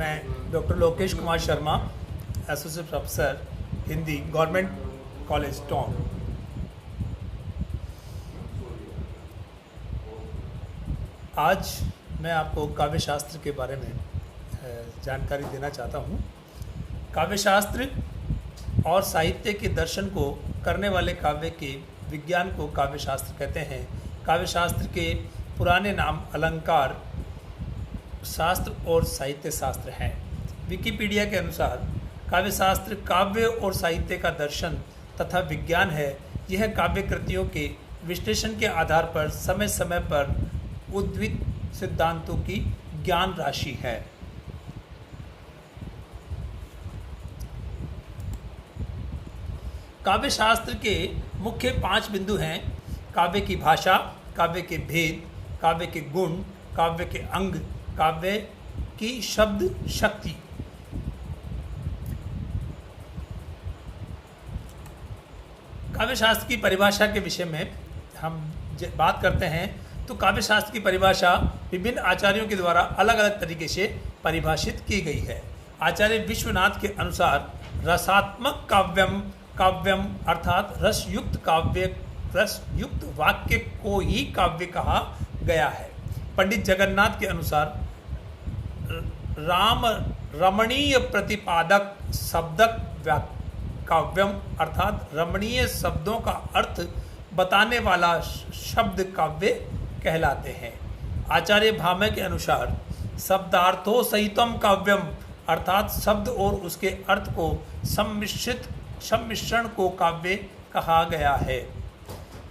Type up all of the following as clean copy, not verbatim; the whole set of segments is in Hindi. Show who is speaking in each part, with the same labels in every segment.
Speaker 1: मैं doctor Lokesh Kumar Sharma, associate professor Hindi, government college Tonk. आज मैं आपको काव्य शास्त्र के बारे में जानकारी देना चाहता हूँ। काव्य शास्त्र और साहित्य के दर्शन को करने वाले काव्य के विज्ञान को काव्य शास्त्र कहते हैं। काव्य शास्त्र के पुराने नाम अलंकार शास्त्र और साहित्य शास्त्र हैं। विकिपीडिया के अनुसार काव्य शास्त्र काव्य और साहित्य का दर्शन तथा विज्ञान है। यह काव्य कृतियों के विश्लेषण के आधार पर समय समय पर उद्भिद सिद्धांतों की ज्ञान राशि है। काव्य शास्त्र के मुख्य 5 बिंदु हैं: काव्य की भाषा, काव्य के भेद, काव्य के गुण, काव्य के अंग, काव्य की शब्द शक्ति। काव्य शास्त्र की परिभाषा के विषय में हम बात करते हैं तो काव्य शास्त्र की परिभाषा विभिन्न आचार्यों के द्वारा अलग अलग तरीके से परिभाषित की गई है। आचार्य विश्वनाथ के अनुसार रसात्मक काव्यम अर्थात रसयुक्त काव्य, रसयुक्त वाक्य को ही काव्य कहा गया है। पंडित जगन्नाथ के अनुसार रमणीय प्रतिपादक शब्दक काव्यम अर्थात रमणीय शब्दों का अर्थ बताने वाला शब्द काव्य कहलाते हैं। आचार्य भामह के अनुसार शब्दार्थो सहितम काव्यम अर्थात शब्द और उसके अर्थ को सम्मिश्रण को काव्य कहा गया है।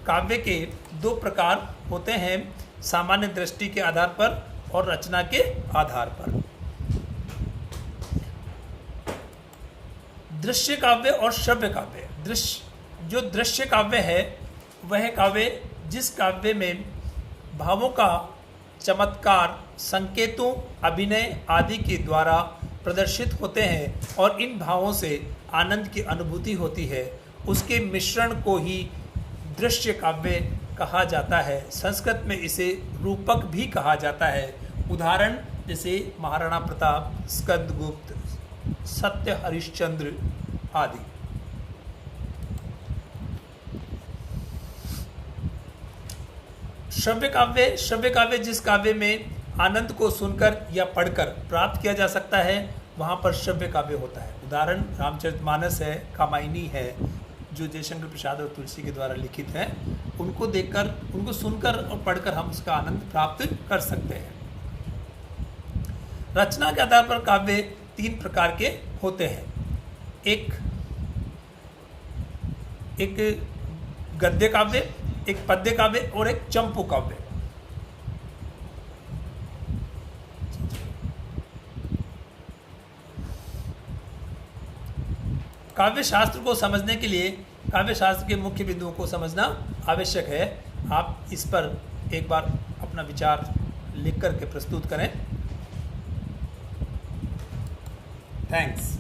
Speaker 1: काव्य के 2 प्रकार होते हैं: सामान्य दृष्टि के आधार पर और रचना के आधार पर। दृश्य काव्य और श्रव्य काव्य। जो दृश्य काव्य है वह काव्य जिस काव्य में भावों का चमत्कार, संकेतों, अभिनय आदि के द्वारा प्रदर्शित होते हैं और इन भावों से आनंद की अनुभूति होती है, उसके मिश्रण को ही दृश्य काव्य कहा जाता है। संस्कृत में इसे रूपक भी कहा जाता है। उदाहरण जैसे महाराणा प्रताप, स्कंदगुप्त, सत्य हरिश्चंद्र आदि। श्रव्य काव्य जिस काव्य में आनंद को सुनकर या पढ़कर प्राप्त किया जा सकता है वहाँ पर श्रव्य काव्य होता है। उदाहरण रामचरितमानस है, कामायनी है, जो जयशंकर प्रसाद और तुलसी के द्वारा लिखित है। उनको देखकर, उनको सुनकर और पढ़कर हम उसका आनंद प्राप्त कर सकते हैं। रचना के आधार पर काव्य 3 प्रकार के होते हैं। एक गद्य काव्य, एक पद्य काव्य और एक चंपू काव्य। काव्य शास्त्र को समझने के लिए काव्य शास्त्र के मुख्य बिंदुओं को समझना आवश्यक है। आप इस पर एक बार अपना विचार लिख करके प्रस्तुत करें। थैंक्स।